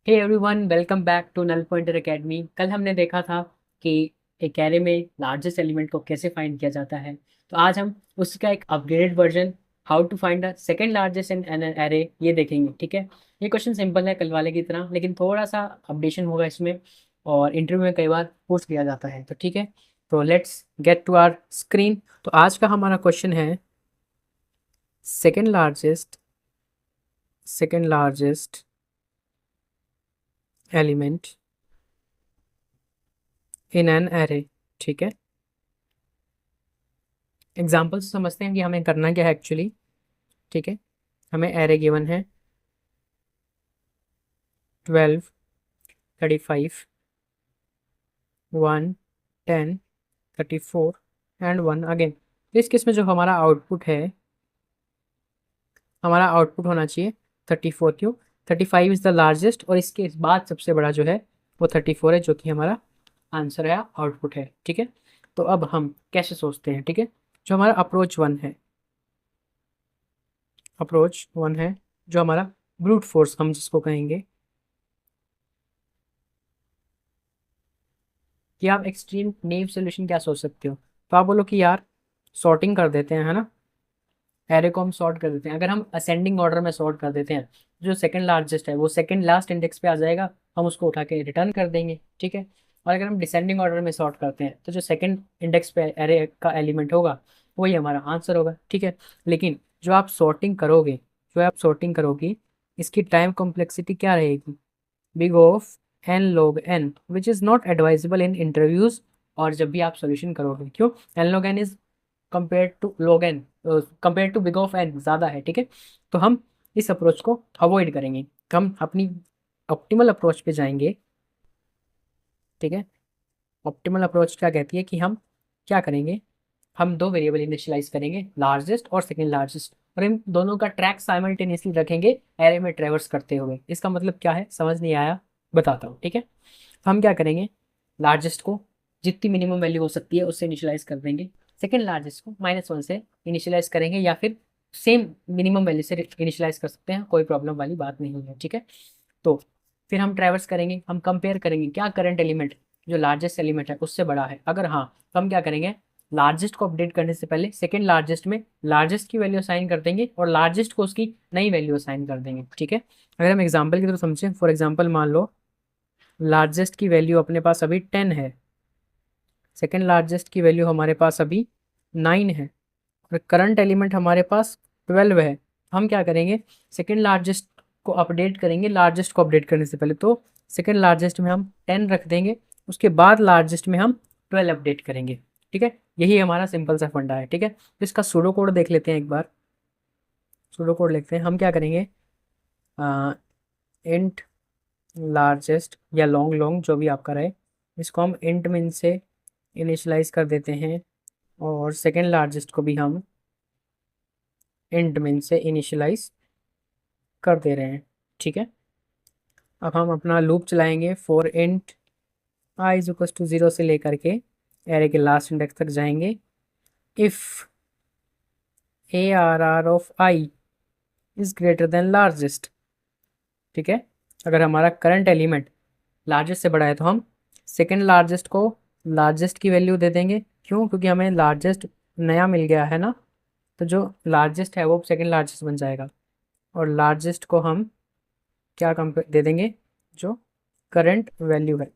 Hey everyone, welcome back to Null Pointer Academy. कल हमने देखा था कि एक एरे में लार्जेस्ट एलिमेंट को कैसे फाइंड किया जाता है। तो आज हम उसका एक upgraded version, how to find the second largest in an array, ये देखेंगे। ठीक है। ये क्वेश्चन सिंपल है कल वाले की तरह, लेकिन थोड़ा सा अपडेशन होगा इसमें, और इंटरव्यू में कई बार पूछ लिया जाता है। तो ठीक है, तो let's get to our screen. तो आज का हमारा क्वेश्चन है second largest element in an array. ठीक है, एग्जाम्पल से समझते हैं कि हमें करना क्या है एक्चुअली। ठीक है, हमें एरे गिवन है 12, 35, 1, 10, 34 एंड 1 अगेन। तो इस केस में जो हमारा आउटपुट होना चाहिए 34। क्यों? 35 इज़ द लार्जेस्ट, और इसके बाद सबसे बड़ा जो है वो 34 है, जो कि हमारा आंसर है, आउटपुट है। ठीक है, तो अब हम कैसे सोचते हैं। ठीक है, जो हमारा अप्रोच वन है, जो हमारा ब्रूट फोर्स हम जिसको कहेंगे, कि आप एक्सट्रीम नेव सोल्यूशन क्या सोच सकते हो। तो आप बोलो कि यार सॉर्टिंग कर देते हैं, है ना, एरे को हम सॉर्ट कर देते हैं। अगर हम असेंडिंग ऑर्डर में सॉर्ट कर देते हैं, जो सेकंड लार्जेस्ट है वो सेकंड लास्ट इंडेक्स पे आ जाएगा, हम उसको उठा के रिटर्न कर देंगे। ठीक है, और अगर हम डिसेंडिंग ऑर्डर में सॉर्ट करते हैं, तो जो सेकंड इंडेक्स पे एरे का एलिमेंट होगा वही हमारा आंसर होगा। ठीक है, लेकिन जो आप सॉर्टिंग करोगे, इसकी टाइम कॉम्प्लेक्सिटी क्या रहेगी? Big of n log n, which is not advisable in interviews. और जब भी आप सोल्यूशन करोगे, क्यों? N log n is compare to log n, compare to big of n ज़्यादा है। ठीक है, तो हम इस अप्रोच को अवॉइड करेंगे, हम अपनी ऑप्टिमल अप्रोच पे जाएंगे। ठीक है, ऑप्टिमल अप्रोच क्या कहती है कि हम क्या करेंगे, हम दो वेरिएबल इनिशियलाइज करेंगे, लार्जेस्ट और सेकेंड लार्जेस्ट, और इन दोनों का ट्रैक साइमल्टेनियसली रखेंगे एरे में ट्रेवर्स करते हुए। इसका मतलब क्या है, समझ नहीं आया? बताता हूँ। ठीक है, तो हम क्या करेंगे, लार्जेस्ट को जितनी मिनिमम वैल्यू हो सकती है उससे इनिशियलाइज कर देंगे, सेकेंड लार्जेस्ट को -1 से इनिशियलाइज करेंगे, या फिर सेम मिनिमम वैल्यू से इनिशियलाइज कर सकते हैं, कोई प्रॉब्लम वाली बात नहीं है। ठीक है, तो फिर हम ट्रैवर्स करेंगे, हम कंपेयर करेंगे क्या करंट एलिमेंट जो लार्जेस्ट एलिमेंट है उससे बड़ा है। अगर हाँ, तो हम क्या करेंगे, लार्जेस्ट को अपडेट करने से पहले सेकेंड लार्जेस्ट में लार्जेस्ट की वैल्यू असाइन कर देंगे, और लार्जेस्ट को उसकी नई वैल्यू असाइन कर देंगे। ठीक है, अगर हम एग्जाम्पल की तरफ समझें, फॉर एग्जाम्पल मान लो लार्जेस्ट की वैल्यू अपने पास अभी 10 है, सेकेंड लार्जेस्ट की वैल्यू हमारे पास अभी 9 है, और करंट एलिमेंट हमारे पास 12 है। हम क्या करेंगे, सेकेंड लार्जेस्ट को अपडेट करेंगे लार्जेस्ट को अपडेट करने से पहले। तो सेकेंड लार्जेस्ट में हम 10 रख देंगे, उसके बाद लार्जेस्ट में हम 12 अपडेट करेंगे। ठीक है, यही हमारा सिंपल सा फंडा है। ठीक है, तो इसका सूडो कोड देख लेते हैं एक बार। सूडो कोड लिखते हैं, हम क्या करेंगे, इंट लार्जेस्ट या लॉन्ग लॉन्ग जो भी आपका रहे, इसको हम इंट मिन से इनिशलाइज कर देते हैं, और सेकेंड लार्जेस्ट को भी हम इंट मिन से इनिशलाइज कर दे रहे हैं। ठीक है, अब हम अपना लूप चलाएंगे for int i is equal to 0 से लेकर के एरे के लास्ट इंडेक्स तक जाएंगे। If a r r of i is greater than largest. ठीक है, अगर हमारा करंट एलिमेंट लार्जेस्ट से बड़ा है, तो हम सेकेंड लार्जेस्ट को लार्जेस्ट की वैल्यू दे देंगे। क्यों? क्योंकि हमें लार्जेस्ट नया मिल गया है ना, तो जो लार्जेस्ट है वो सेकेंड लार्जेस्ट बन जाएगा, और लार्जेस्ट को हम क्या कंपेयर दे देंगे, जो करंट वैल्यू है।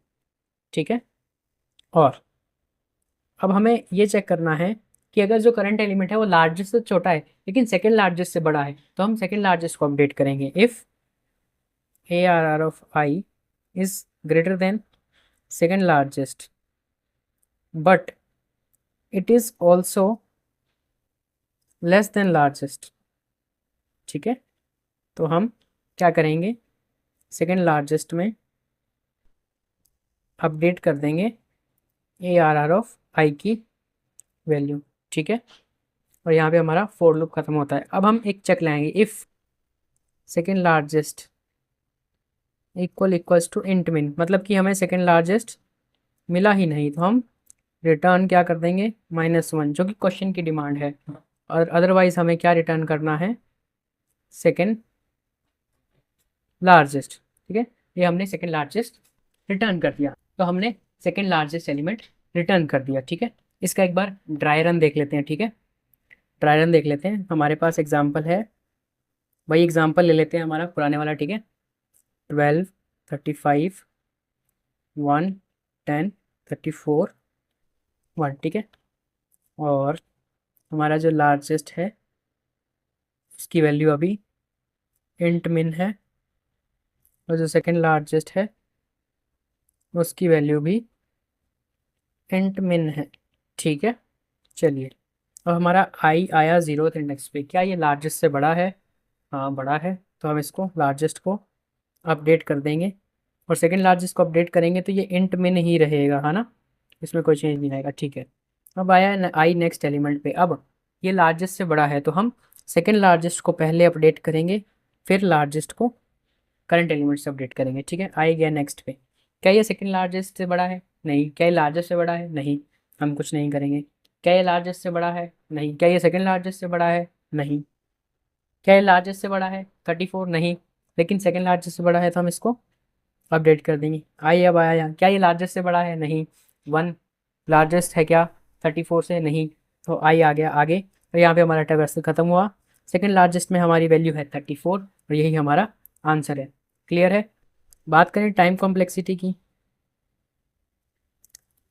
ठीक है, और अब हमें ये चेक करना है कि अगर जो करंट एलिमेंट है वो लार्जेस्ट से छोटा है लेकिन सेकेंड लार्जेस्ट से बड़ा है, तो हम सेकेंड लार्जेस्ट को अपडेट करेंगे। If a r r of i is greater than second largest but it is also less than largest. ठीक है, तो हम क्या करेंगे, सेकेंड लार्जेस्ट में अपडेट कर देंगे ए आर आर ऑफ आई की वैल्यू। ठीक है, और यहाँ पे हमारा फोर लूप खत्म होता है। अब हम एक चेक लाएंगे, if second largest equals to int min, मतलब कि हमें सेकेंड लार्जेस्ट मिला ही नहीं, तो हम रिटर्न क्या कर देंगे, -1, जो कि क्वेश्चन की डिमांड है। और अदरवाइज हमें क्या रिटर्न करना है, सेकेंड लार्जेस्ट। ठीक है, ये हमने सेकेंड लार्जेस्ट रिटर्न कर दिया। तो हमने सेकेंड लार्जेस्ट एलिमेंट रिटर्न कर दिया, ठीक है। इसका एक बार ड्राई रन देख लेते हैं, ठीक है। ड्राई रन देख लेते हैं, हमारे पास एग्जाम्पल है, वही एग्जाम्पल ले लेते हैं हमारा पुराने वाला, ठीक है। 12, 35, 1, 10, 34, 1, ठीक है। और हमारा जो लार्जेस्ट है उसकी वैल्यू अभी इंट मिन है, और जो सेकंड लार्जेस्ट है उसकी वैल्यू भी इंट मिन है, ठीक है। चलिए, अब हमारा आई आया 0th इंडेक्स पे, क्या ये लार्जेस्ट से बड़ा है? हाँ बड़ा है, तो हम इसको लार्जेस्ट को अपडेट कर देंगे, और सेकंड लार्जेस्ट को अपडेट करेंगे तो ये इंट मिन ही रहेगा, है ना, इसमें कोई चेंज नहीं आएगा, ठीक है। अब आया आई नेक्स्ट एलिमेंट पे, अब ये लार्जेस्ट से बड़ा है तो हम सेकंड लार्जेस्ट को पहले अपडेट करेंगे, फिर लार्जेस्ट को करंट एलिमेंट से अपडेट करेंगे, ठीक है। आई गया नेक्स्ट पे, क्या ये सेकंड लार्जेस्ट से बड़ा है? नहीं। क्या ये लार्जेस्ट से बड़ा है? नहीं। हम कुछ नहीं करेंगे। क्या ये लार्जेस्ट से बड़ा है? नहीं। क्या ये सेकंड लार्जेस्ट से बड़ा है? नहीं। क्या ये लार्जेस्ट से बड़ा है? 34? नहीं। लेकिन सेकंड लार्जेस्ट से बड़ा है तो हम इसको अपडेट कर देंगे। आई अब आया यहाँ, क्या ये लार्जेस्ट से बड़ा है? नहीं। 1 लार्जेस्ट है क्या 34 से? नहीं। तो आई आ गया आगे, तो यहाँ पे हमारा ट्रैवर्सल खत्म हुआ। सेकंड लार्जेस्ट में हमारी वैल्यू है 34, और यही हमारा आंसर है। क्लियर है? बात करें टाइम कॉम्प्लेक्सिटी की,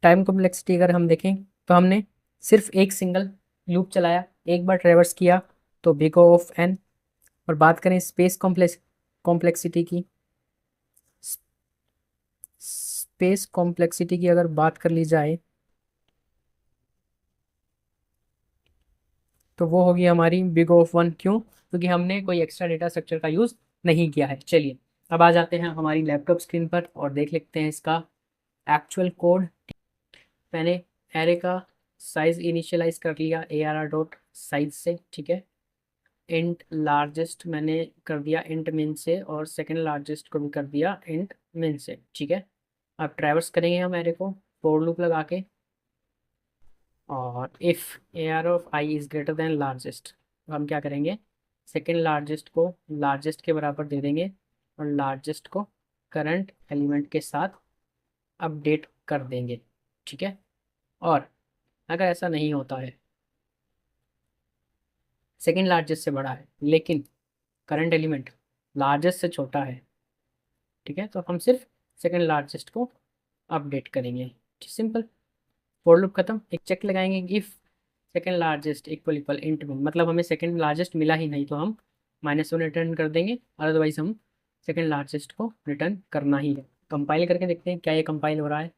टाइम कॉम्प्लेक्सिटी अगर हम देखें तो हमने सिर्फ एक सिंगल लूप चलाया, एक बार ट्रेवर्स किया, तो बिग O ऑफ n। और बात करें स्पेस कॉम्प्लेक्सिटी की, स्पेस कॉम्प्लेक्सिटी की अगर बात कर ली जाए तो वो होगी हमारी बिग O ऑफ 1। क्यों? क्योंकि हमने कोई एक्स्ट्रा डेटा स्ट्रक्चर का यूज़ नहीं किया है। चलिए, अब आ जाते हैं हमारी लैपटॉप स्क्रीन पर और देख लेते हैं इसका एक्चुअल कोड। मैंने एरे का साइज इनिशियलाइज कर लिया ARR डॉट साइज से, ठीक है। इंट लार्जेस्ट मैंने कर दिया इंट मिन से, और सेकंड लार्जेस्ट को भी कर दिया इंट मिन से, ठीक है। अब ट्रैवर्स करेंगे हम एरे को फॉर लूप लगा के, और if AR of I is greater than largest, तो हम क्या करेंगे, सेकंड लार्जेस्ट को लार्जेस्ट के बराबर दे देंगे, और लार्जेस्ट को करंट एलिमेंट के साथ अपडेट कर देंगे, ठीक है। और अगर ऐसा नहीं होता है, सेकंड लार्जेस्ट से बड़ा है लेकिन करंट एलिमेंट लार्जेस्ट से छोटा है, ठीक है, तो हम सिर्फ सेकंड लार्जेस्ट को अपडेट करेंगे। सिंपल, फॉर लूप खत्म। एक चेक लगाएंगे, if second largest equal equal int min, मतलब हमें सेकंड लार्जेस्ट मिला ही नहीं तो हम -1 रिटर्न कर देंगे, अदरवाइज हम सेकंड लार्जेस्ट को रिटर्न करना ही है। कंपाइल करके देखते हैं क्या ये कंपाइल हो रहा है।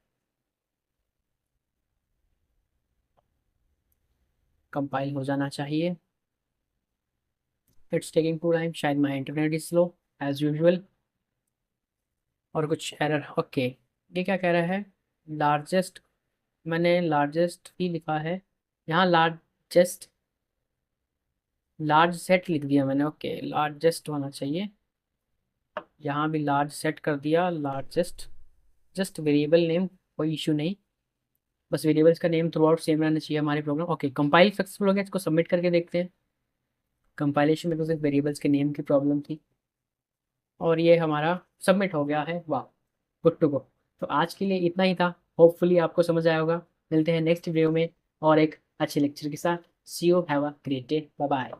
कंपाइल हो जाना चाहिए। इट्स टेकिंग टू टाइम, शायद my internet is slow as usual, और कुछ एरर। ओके, ये क्या कह रहा है, लार्जेस्ट, मैंने लार्जेस्ट ही लिखा है यहाँ, लार्जेस्ट लार्ज सेट लिख दिया मैंने। ओके, लार्जेस्ट होना चाहिए, यहाँ भी लार्ज सेट कर दिया, लार्जेस्ट। जस्ट वेरिएबल नेम, कोई इशू नहीं, बस वेरिएबल्स का नेम थ्रू आउट सेम रहना चाहिए हमारे प्रोग्राम। ओके, कंपाइल सक्सेसफुल हो गया, इसको सबमिट करके देखते हैं। कंपाइलेशन में तो सिर्फ वेरिएबल्स के नेम की प्रॉब्लम थी, और ये हमारा सबमिट हो गया है। वाह, गुड टू गो। तो आज के लिए इतना ही था, होपफुली आपको समझ आया होगा। मिलते हैं नेक्स्ट वीडियो में और एक अच्छे लेक्चर के साथ। See you, have a great day, bye bye.